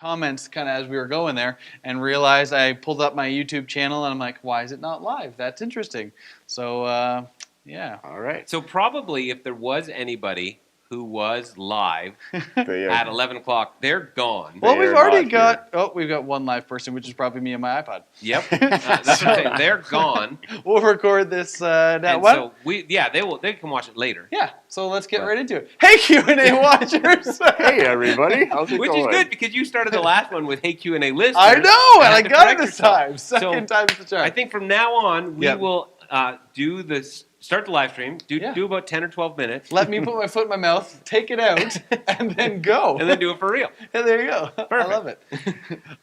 comments kind of as we were going there and realized I pulled up my YouTube channel and I'm like, why is it not live? That's interesting. So, yeah. All right. So probably if there was anybody who was live They, at 11 o'clock, they're gone. Well, They we've are already not got, we've got one live person, which is probably me and my iPod. Yep. That's what I'm saying. They're gone. We'll record this now. And What? so they can watch it later. Yeah, so let's get right into it. Hey, Q&A watchers! Hey, everybody. How's it Which going? is good because you started the last one with "Hey Q&A listeners." I know, and I had to got it correct this yourself. time. Second time's the charm. I think from now on we Yep. will start the live stream. Do about 10 or 12 minutes. Let me put my foot in my mouth, take it out, and then go. And then do it for real. And there you go. I Perfect. love it.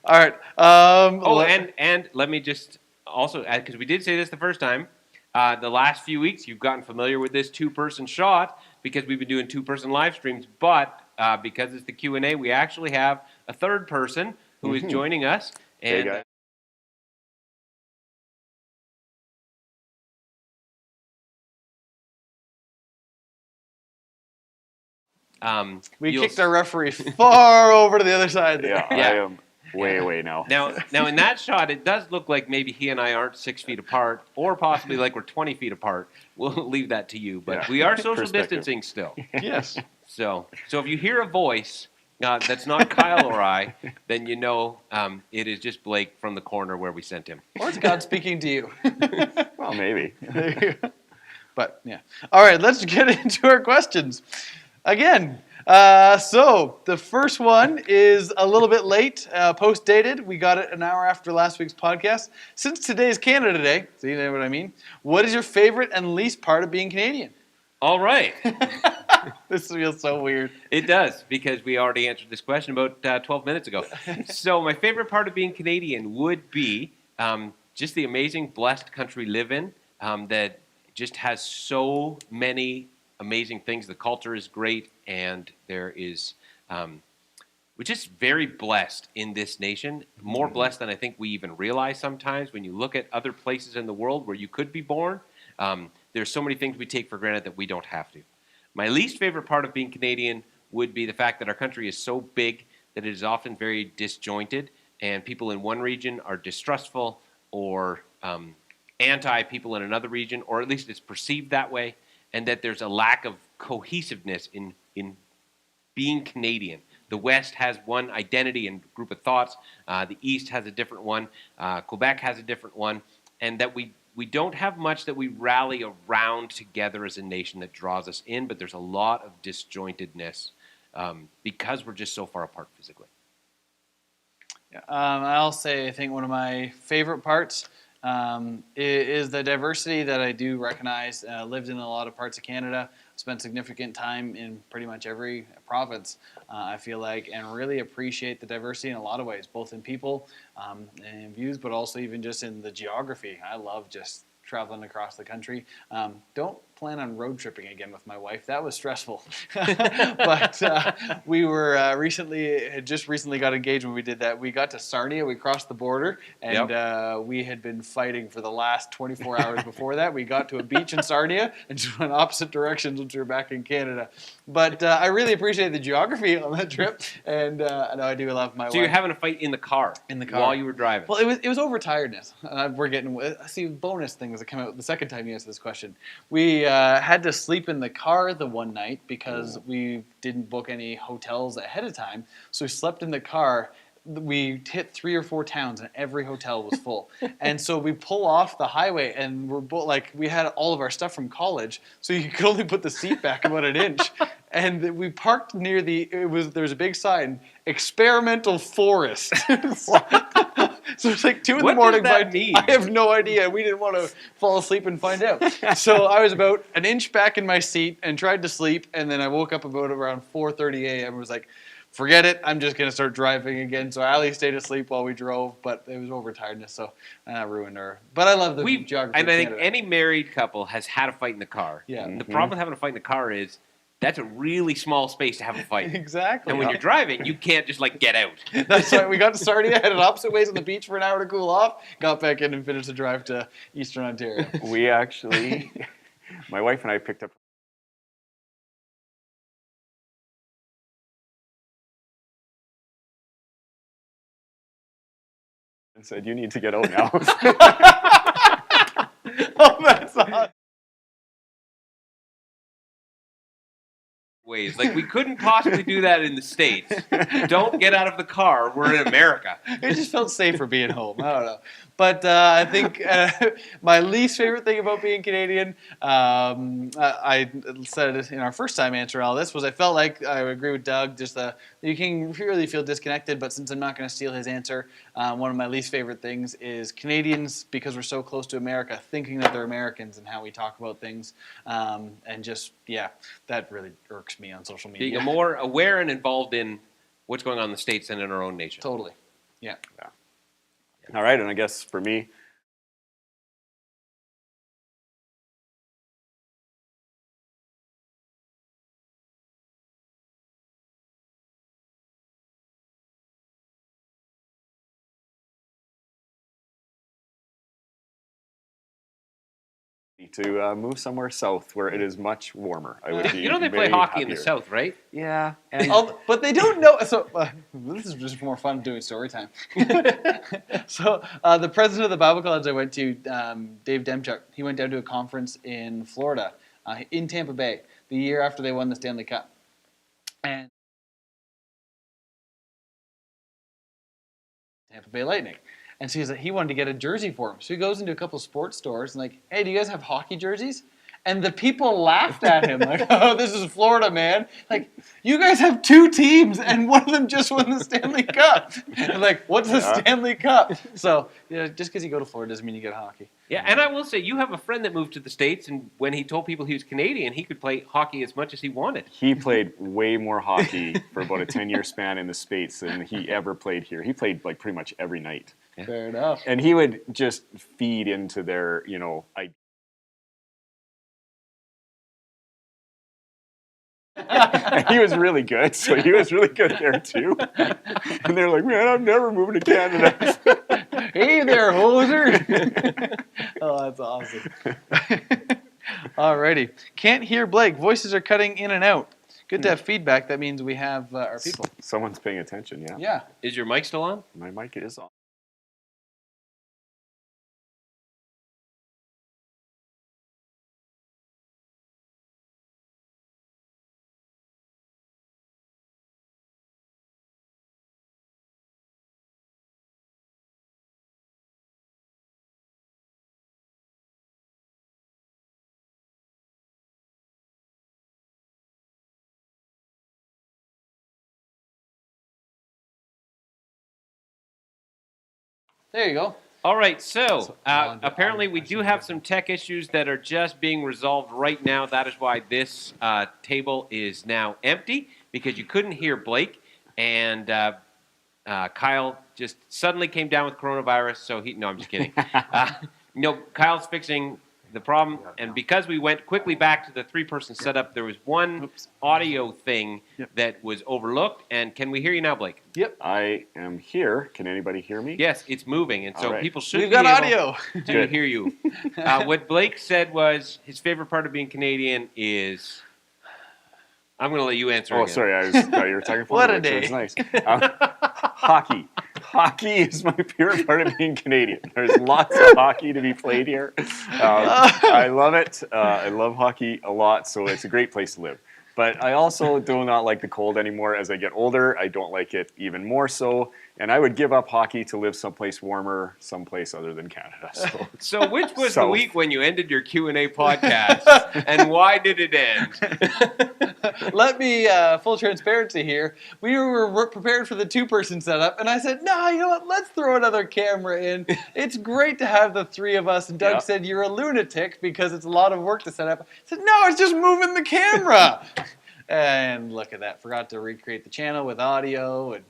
All right. And let me just also add, because we did say this the first time, the last few weeks you've gotten familiar with this two-person shot because we've been doing two-person live streams, but because it's the Q&A, we actually have a third person who is joining us. Hey, And guys. we you'll kicked our referee far over to the other side there. Yeah, Yeah. I am way away now. Now in that shot, it does look like maybe he and I aren't 6 feet apart, or possibly like we're 20 feet apart. We'll leave that to you, but Yeah. we are social Perspective. distancing still. Yes. So if you hear a voice that's not Kyle or I, then you know it is just Blake from the corner where we sent him. Or it's God speaking to you. Well, maybe. There you go. But, yeah. All right, let's get into our questions. Again, so the first one is a little bit late, post-dated. We got it an hour after last week's podcast. Since today's Canada Day, so you know what I mean, what is your favorite and least part of being Canadian? All right. This feels so weird. It does, because we already answered this question about 12 minutes ago. So my favorite part of being Canadian would be just the amazing, blessed country we live in that just has so many amazing things. The culture is great, and there is... we're just very blessed in this nation, more blessed than I think we even realize sometimes. When you look at other places in the world where you could be born, there's so many things we take for granted that we don't have to. My least favorite part of being Canadian would be the fact that our country is so big that it is often very disjointed, and people in one region are distrustful or anti-people in another region, or at least it's perceived that way, and that there's a lack of cohesiveness in being Canadian. The West has one identity and group of thoughts. The East has a different one. Quebec has a different one. And that we don't have much that we rally around together as a nation that draws us in, but there's a lot of disjointedness because we're just so far apart physically. Yeah, I'll say I think one of my favorite parts is the diversity that I do recognize. Lived in a lot of parts of Canada, spent significant time in pretty much every province, I feel like, and really appreciate the diversity in a lot of ways, both in people and views, but also even just in the geography. I love just traveling across the country. Don't plan on road tripping again with my wife. That was stressful. But we were had just recently got engaged when we did that. We got to Sarnia. We crossed the border, and we had been fighting for the last 24 hours before that. We got to a beach in Sarnia and just went opposite directions once we were back in Canada. But I really appreciated the geography on that trip, and I do love my wife. So you're having a fight in the car while you were driving? Well, it was over tiredness. We're getting bonus things that come out the second time you answer this question. We had to sleep in the car the one night because we didn't book any hotels ahead of time. So we slept in the car. We hit 3 or 4 towns and every hotel was full. And so we pull off the highway and we had all of our stuff from college, so you could only put the seat back about an inch. And we parked near there was a big sign, experimental forest. So it's like 2 in the morning. What does that mean? I have no idea. We didn't want to fall asleep and find out. So I was about an inch back in my seat and tried to sleep, and then I woke up about around 4:30 a.m. and was like, forget it, I'm just going to start driving again. So Ali stayed asleep while we drove, but it was overtiredness, so that ruined her. But I love the geography And I of think Canada. any married couple has had a fight in the car. Yeah. The problem with having a fight in the car is that's a really small space to have a fight. Exactly. And when you're driving, you can't just get out. That's why we got to Sarnia, headed opposite ways on the beach for an hour to cool off, got back in and finished the drive to Eastern Ontario. We actually, my wife and I picked up I said, you need to get out now. Oh, that's awesome. Ways. Like, we couldn't possibly do that in the States. Don't get out of the car. We're in America. It just felt safer being home. I don't know. But I think my least favorite thing about being Canadian, I said it in our first time answering all this, was I felt like I would agree with Doug, just you can really feel disconnected, but since I'm not going to steal his answer, one of my least favorite things is Canadians, because we're so close to America, thinking that they're Americans and how we talk about things. And just, yeah, that really irks me on social media. Being more aware and involved in what's going on in the States than in our own nation. Totally. Yeah. All right, and I guess for me, to move somewhere south where it is much warmer. I would be You know they play very hockey in the happier. South, right? Yeah, and But they don't know. So this is just more fun doing story time. So the president of the Bible college I went to, Dave Demchuk, he went down to a conference in Florida, in Tampa Bay, the year after they won the Stanley Cup. And Tampa Bay Lightning. And so he wanted to get a jersey for him. So he goes into a couple sports stores and like, hey, do you guys have hockey jerseys? And the people laughed at him like, oh, this is Florida, man. Like, you guys have two teams and one of them just won the Stanley Cup. And like, what's the Stanley Cup? So just because you go to Florida doesn't mean you get hockey. Yeah, and I will say, you have a friend that moved to the States, and when he told people he was Canadian, he could play hockey as much as he wanted. he played way more hockey for about a 10-year span in the States than he ever played here. He played like pretty much every night. Fair enough. And he would just feed into their, and he was really good, so he was really good there too. And they're like, man, I'm never moving to Canada. Hey there, hoser. Oh, that's awesome. Alrighty. Can't hear Blake. Voices are cutting in and out. Good to have feedback. That means we have our people. Someone's paying attention, yeah. Yeah. Is your mic still on? My mic is on. There you go. All right, so on the apparently we do have some tech issues that are just being resolved right now. That is why this table is now empty, because you couldn't hear Blake, and Kyle just suddenly came down with coronavirus, so no, I'm just kidding. Kyle's fixing the problem, and because we went quickly back to the three-person setup, there was one audio thing that was overlooked, and can we hear you now, Blake? Yep. I am here. Can anybody hear me? Yes, it's moving, and so All right. people should We've be got able audio. to Good. hear you. What Blake said was his favorite part of being Canadian is... I'm going to let you answer Oh, again. sorry, I thought you were talking for What me, a which was day. nice. Hockey. Hockey is my favorite part of being Canadian. There's lots of hockey to be played here. I love it. I love hockey a lot, so it's a great place to live. But I also do not like the cold anymore. As I get older, I don't like it even more so. And I would give up hockey to live someplace warmer, someplace other than Canada. So which was the South. week when you ended your Q&A podcast, and why did it end? Let me, full transparency here. We were prepared for the two-person setup, and I said, no, you know what? Let's throw another camera in. It's great to have the three of us. And Doug Yeah. said, you're a lunatic because it's a lot of work to set up. I said, no, it's just moving the camera. And look at that. Forgot to recreate the channel with audio. And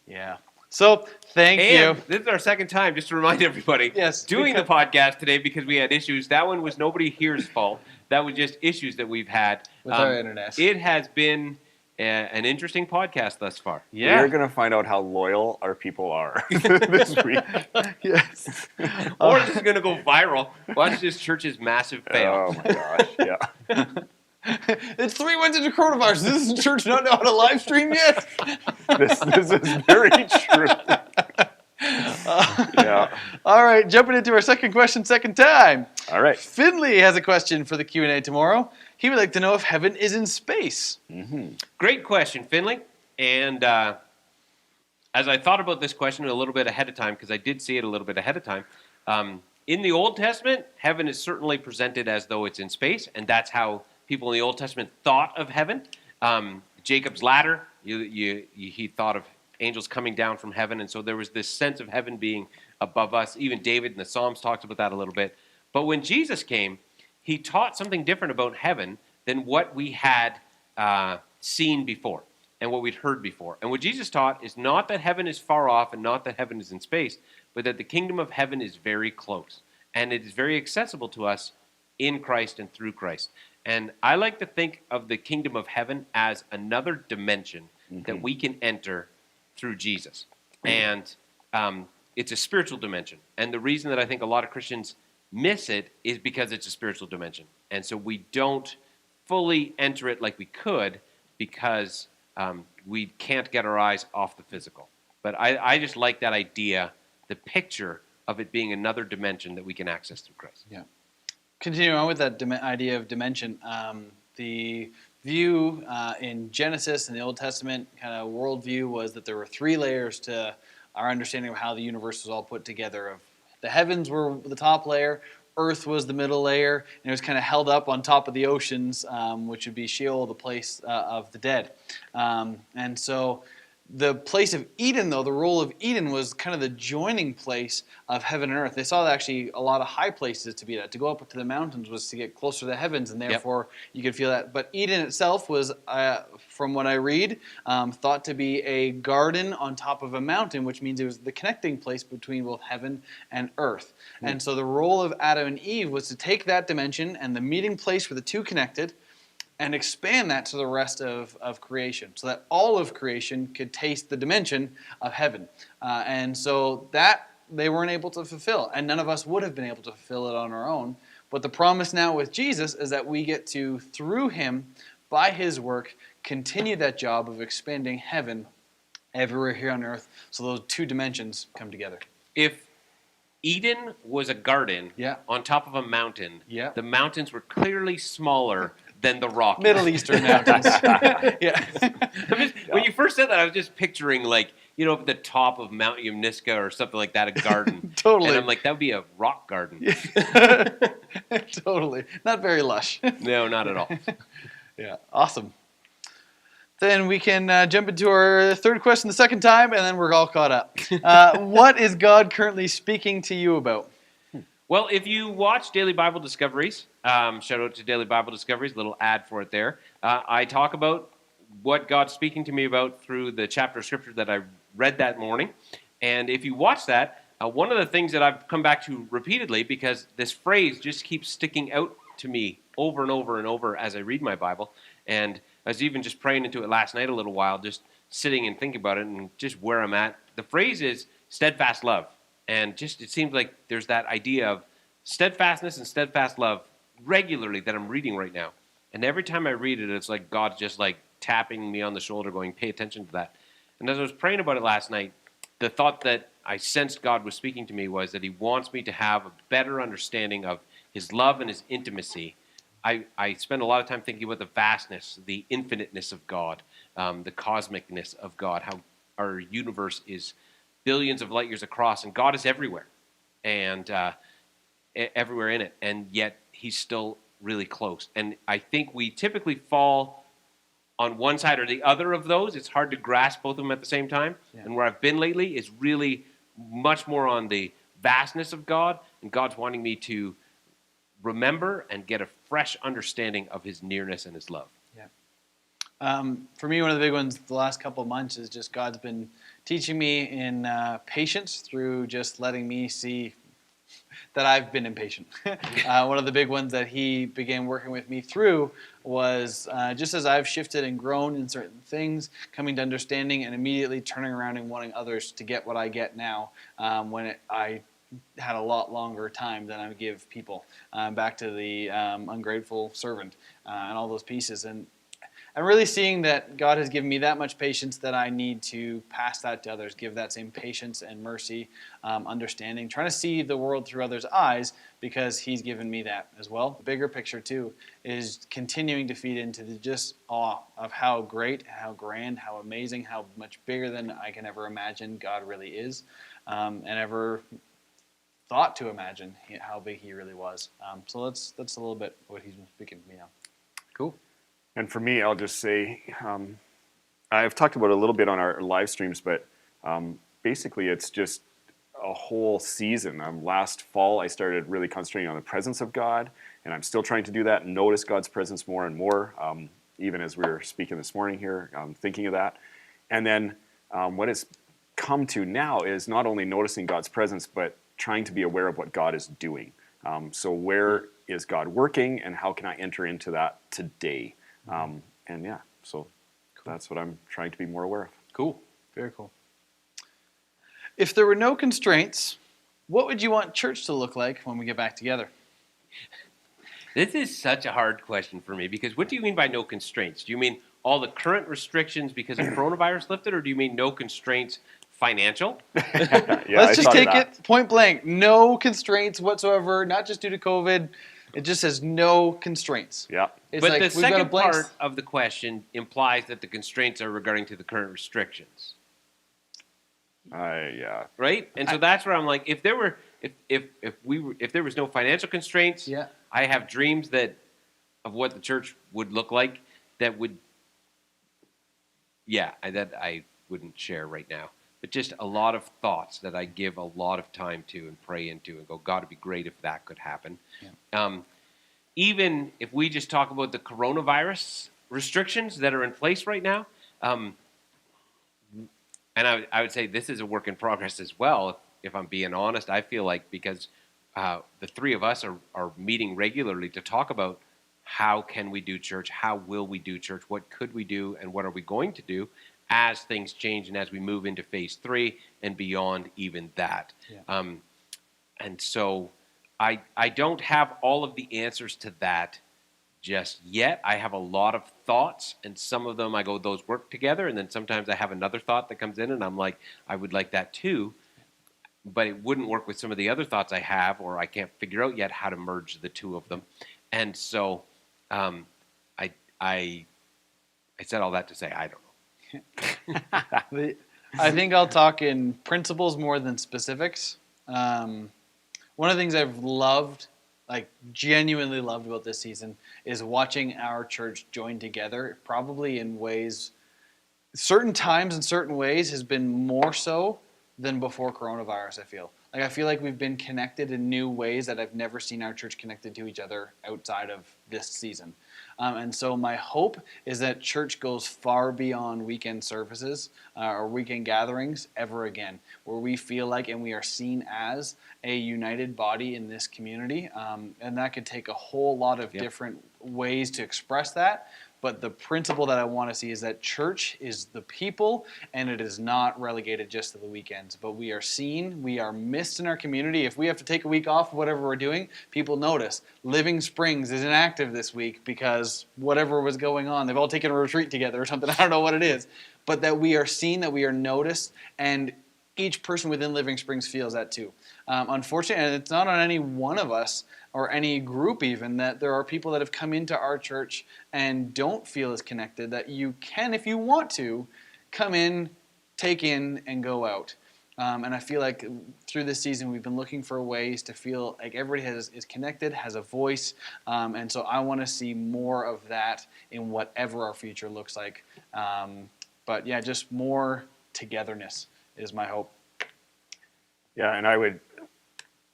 yeah. So, thank And you. this is our second time, just to remind everybody, Yes, doing the podcast today because we had issues. That one was nobody here's fault. That was just issues that we've had. With our internet. It has been an interesting podcast thus far. Yeah. We're going to find out how loyal our people are this week. Yes. Or this is going to go viral. Watch this church's massive fail. Oh my gosh, yeah. It's 3 months into coronavirus. Does this church not know how to live stream yet? This is very true. Yeah. All right, jumping into our second question, second time. All right. Finley has a question for the Q&A tomorrow. He would like to know if heaven is in space. Great question, Finley. And as I thought about this question a little bit ahead of time, because I did see it a little bit ahead of time, in the Old Testament, heaven is certainly presented as though it's in space, and that's how people in the Old Testament thought of heaven. Jacob's ladder, he thought of angels coming down from heaven, and so there was this sense of heaven being above us. Even David in the Psalms talked about that a little bit. But when Jesus came, he taught something different about heaven than what we had seen before and what we'd heard before. And what Jesus taught is not that heaven is far off and not that heaven is in space, but that the kingdom of heaven is very close. And it is very accessible to us in Christ and through Christ. And I like to think of the kingdom of heaven as another dimension that we can enter through Jesus. And it's a spiritual dimension. And the reason that I think a lot of Christians miss it is because it's a spiritual dimension. And so we don't fully enter it like we could because we can't get our eyes off the physical. But I just like that idea, the picture of it being another dimension that we can access through Christ. Yeah. Continuing on with that idea of dimension, the view in Genesis in the Old Testament kind of worldview was that there were three layers to our understanding of how the universe was all put together. Of the heavens were the top layer, earth was the middle layer, and it was kind of held up on top of the oceans, which would be Sheol, the place of the dead. And so the place of Eden, though, the role of Eden was kind of the joining place of heaven and earth. They saw actually a lot of high places to be at. To go up to the mountains was to get closer to the heavens, and therefore you could feel that. But Eden itself was, from what I read, thought to be a garden on top of a mountain, which means it was the connecting place between both heaven and earth. And so the role of Adam and Eve was to take that dimension and the meeting place where the two connected, and expand that to the rest of creation, so that all of creation could taste the dimension of heaven. And so that they weren't able to fulfill, and none of us would have been able to fulfill it on our own. But the promise now with Jesus is that we get to, through him, by his work, continue that job of expanding heaven everywhere here on earth, so those two dimensions come together. If Eden was a garden on top of a mountain, the mountains were clearly smaller than the Rockies. Middle Eastern mountains. When you first said that, I was just picturing, like, you know, at the top of Mount Yamniska or something like that, a garden. Totally. And I'm like, that would be a rock garden. Totally. Not very lush. No, not at all. Yeah, awesome. Then we can jump into our third question the second time, and then we're all caught up. What is God currently speaking to you about? Well, if you watch Daily Bible Discoveries, shout out to Daily Bible Discoveries, a little ad for it there. I talk about what God's speaking to me about through the chapter of Scripture that I read that morning. And if you watch that, one of the things that I've come back to repeatedly, because this phrase just keeps sticking out to me over and over and over as I read my Bible, and I was even just praying into it last night a little while, just sitting and thinking about it and just where I'm at. The phrase is steadfast love. And just it seems like there's that idea of steadfastness and steadfast love regularly that I'm reading right now. And every time I read it, it's like God's just like tapping me on the shoulder going, pay attention to that. And as I was praying about it last night, the thought that I sensed God was speaking to me was that he wants me to have a better understanding of his love and his intimacy. I spend a lot of time thinking about the vastness, the infiniteness of God, the cosmicness of God, how our universe is billions of light years across, and God is everywhere, and everywhere in it, and yet he's still really close. And I think we typically fall on one side or the other of those. It's hard to grasp both of them at the same time. Yeah. And where I've been lately is really much more on the vastness of God, and God's wanting me to remember and get a fresh understanding of his nearness and his love. For me, one of the big ones the last couple of months is just God's been teaching me in patience through just letting me see that I've been impatient. One of the big ones that he began working with me through was just as I've shifted and grown in certain things, coming to understanding and immediately turning around and wanting others to get what I get now when I had a lot longer time than I give people. Back to the ungrateful servant and all those pieces. And and really seeing that God has given me that much patience that I need to pass that to others, give that same patience and mercy, understanding, trying to see the world through others' eyes because He's given me that as well. The bigger picture too is continuing to feed into the just awe of how great, how grand, how amazing, how much bigger than I can ever imagine God really is, and ever thought to imagine how big He really was. So that's a little bit what He's been speaking to me on. Cool. And for me, I'll just say, I've talked about it a little bit on our live streams, but basically it's just a whole season. Last fall, I started really concentrating on the presence of God, and I'm still trying to do that and notice God's presence more and more, even as we were speaking this morning here, thinking of that. And then what it's come to now is not only noticing God's presence, but trying to be aware of what God is doing. So where is God working, and how can I enter into that today? And yeah, so that's what I'm trying to be more aware of. Cool. Very cool. If there were no constraints, what would you want church to look like when we get back together? This is such a hard question for me because what do you mean by no constraints? Do you mean all the current restrictions because of coronavirus lifted, or do you mean no constraints financial? Yeah, Let's just take that. it point blank. No constraints whatsoever, not just due to COVID. It just says no constraints. Yeah. It's But like the we've got a second blank. part of the question implies that the constraints are regarding to the current restrictions, Yeah. right? And so that's where I'm like, if there was no financial constraints, Yeah. I have dreams of what the church would look like that would, that I wouldn't share right now. But just a lot of thoughts that I give a lot of time to and pray into and go, God, it'd be great if that could happen. Yeah. Even if we just talk about the coronavirus restrictions that are in place right now, and I would say this is a work in progress as well, if I'm being honest. I feel like because the three of us are meeting regularly to talk about how can we do church, how will we do church, what could we do, and what are we going to do as things change and as we move into phase 3 and beyond even that. Yeah. And so I don't have all of the answers to that just yet. I have a lot of thoughts, and some of them I go, those work together, and then sometimes I have another thought that comes in, and I'm like, I would like that too, but it wouldn't work with some of the other thoughts I have, or I can't figure out yet how to merge the two of them. And so I said all that to say I don't know. I think I'll talk in principles more than specifics. One of the things I've loved, like genuinely loved about this season, is watching our church join together, probably in ways, certain times and certain ways has been more so than before coronavirus, I feel. Like I feel like we've been connected in new ways that I've never seen our church connected to each other outside of this season. And so my hope is that church goes far beyond weekend services or weekend gatherings ever again, where we feel like and we are seen as a united body in this community. And that could take a whole lot of different ways to express that. But the principle that I want to see is that church is the people, and it is not relegated just to the weekends. But we are seen, we are missed in our community. If we have to take a week off, whatever we're doing, people notice. Living Springs is inactive this week because whatever was going on, they've all taken a retreat together or something. I don't know what it is. But that we are seen, that we are noticed, and each person within Living Springs feels that too. Unfortunately, and it's not on any one of us, or any group even, that there are people that have come into our church and don't feel as connected, that you can, if you want to, come in, take in, and go out. And I feel like through this season we've been looking for ways to feel like everybody is connected, has a voice, and so I want to see more of that in whatever our future looks like. But yeah, just more togetherness is my hope. Yeah, and I would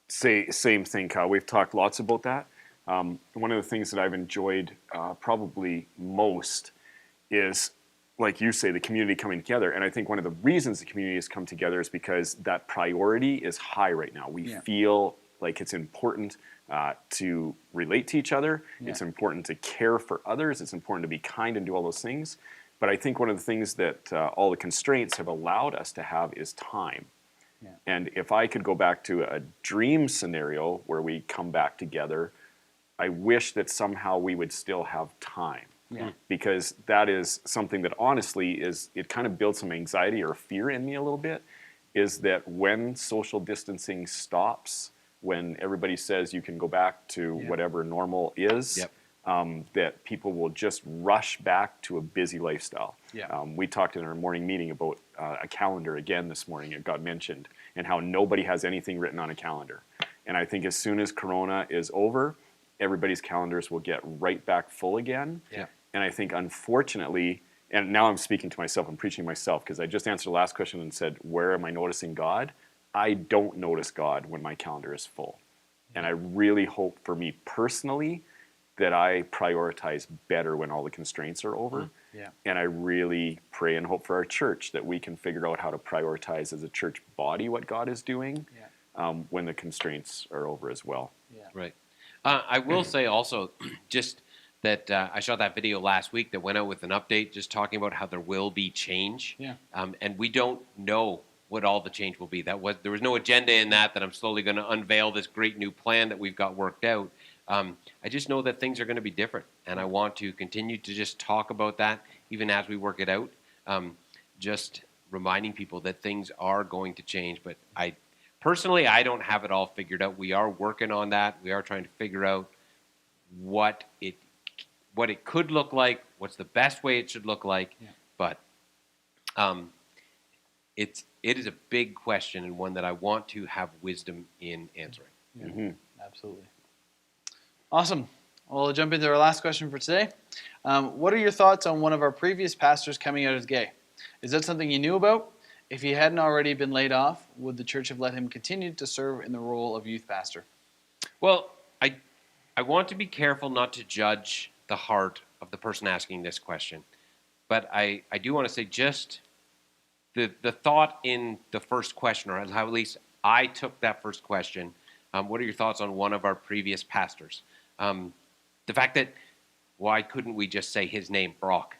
say same thing, Kyle. We've talked lots about that. One of the things that I've enjoyed probably most is, like you say, the community coming together. And I think one of the reasons the community has come together is because that priority is high right now. We feel like it's important to relate to each other. Yeah. It's important to care for others. It's important to be kind and do all those things. But I think one of the things that all the constraints have allowed us to have is time. Yeah. And if I could go back to a dream scenario where we come back together, I wish that somehow we would still have time. Yeah. Because that is something that honestly it kind of builds some anxiety or fear in me a little bit, is that when social distancing stops, when everybody says you can go back to whatever normal is, Yep. that people will just rush back to a busy lifestyle. Yeah. We talked in our morning meeting about a calendar again this morning. It got mentioned, and how nobody has anything written on a calendar. And I think as soon as Corona is over, everybody's calendars will get right back full again. Yeah. And I think, unfortunately, and now I'm speaking to myself, I'm preaching myself, because I just answered the last question and said, where am I noticing God? I don't notice God when my calendar is full. And I really hope for me personally that I prioritize better when all the constraints are over. Yeah. And I really pray and hope for our church that we can figure out how to prioritize as a church body what God is doing when the constraints are over as well. Yeah. Right. I will say also just that I shot that video last week that went out with an update just talking about how there will be change. Yeah. And we don't know what all the change will be. There was no agenda in that I'm slowly going to unveil this great new plan that we've got worked out. I just know that things are going to be different, and I want to continue to just talk about that even as we work it out. Just reminding people that things are going to change, but personally, I don't have it all figured out. We are working on that. We are trying to figure out what it could look like, what's the best way it should look like. Yeah. But it is a big question, and one that I want to have wisdom in answering. Yeah. Mm-hmm. Absolutely. Awesome. Well, we'll jump into our last question for today. What are your thoughts on one of our previous pastors coming out as gay? Is that something you knew about? If he hadn't already been laid off, would the church have let him continue to serve in the role of youth pastor? Well, I want to be careful not to judge the heart of the person asking this question. But I do want to say just the thought in the first question, or how at least I took that first question, what are your thoughts on one of our previous pastors? The fact that why couldn't we just say his name, Brock?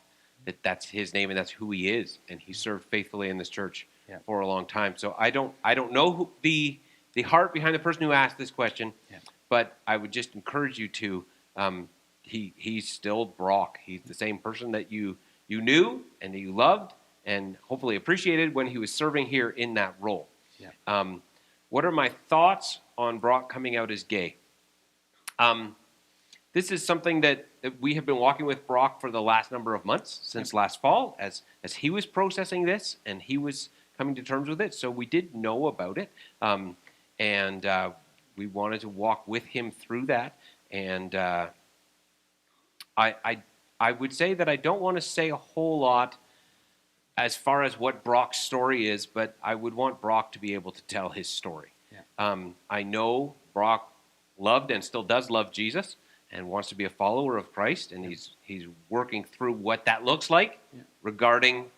That's his name and that's who he is, and he served faithfully in this church for a long time. So I don't know who the heart behind the person who asked this question, but I would just encourage you to. He's still Brock. He's the same person that you knew and that you loved and hopefully appreciated when he was serving here in that role. Yeah. What are my thoughts on Brock coming out as gay? This is something that we have been walking with Brock for the last number of months, since last fall, as he was processing this and he was coming to terms with it. So we did know about it, and we wanted to walk with him through that. And I would say that I don't want to say a whole lot as far as what Brock's story is, but I would want Brock to be able to tell his story. Yeah. I know Brock loved and still does love Jesus and wants to be a follower of Christ, and he's working through what that looks like regarding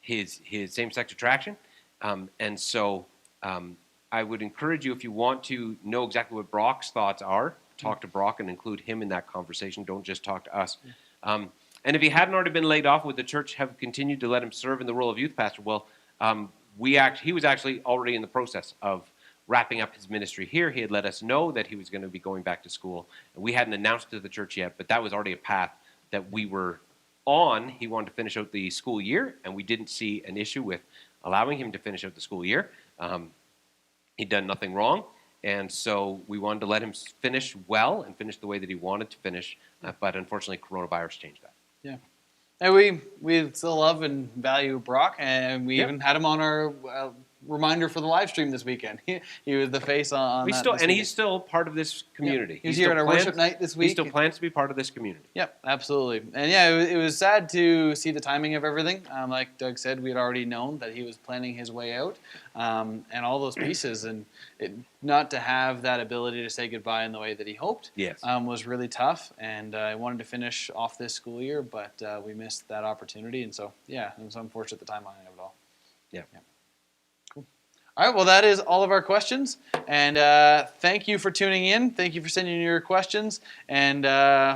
his same-sex attraction. And so I would encourage you, if you want to know exactly what Brock's thoughts are, talk to Brock and include him in that conversation. Don't just talk to us. And if he hadn't already been laid off, would the church have continued to let him serve in the role of youth pastor? Well, he was actually already in the process of wrapping up his ministry here. He had let us know that he was going to be going back to school. And we hadn't announced to the church yet, but that was already a path that we were on. He wanted to finish out the school year, and we didn't see an issue with allowing him to finish out the school year. He'd done nothing wrong, and so we wanted to let him finish well and finish the way that he wanted to finish, but unfortunately coronavirus changed that. Yeah. And we still love and value Brock, and we even had him on our reminder for the live stream this weekend. He was the face on that. He's still part of this community. Yeah. He's here at our worship night this week. He still plans to be part of this community. Yep, absolutely. And it was sad to see the timing of everything. Like Doug said, we had already known that he was planning his way out, and all those pieces, and not to have that ability to say goodbye in the way that he hoped was really tough. And I wanted to finish off this school year, but we missed that opportunity. And so, it was unfortunate the timeline of it all. Yeah. All right, well, that is all of our questions. And thank you for tuning in. Thank you for sending your questions. And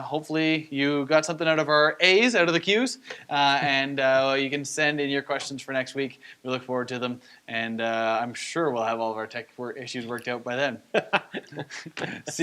hopefully you got something out of our A's, out of the Q's. And you can send in your questions for next week. We look forward to them. And I'm sure we'll have all of our tech issues worked out by then. See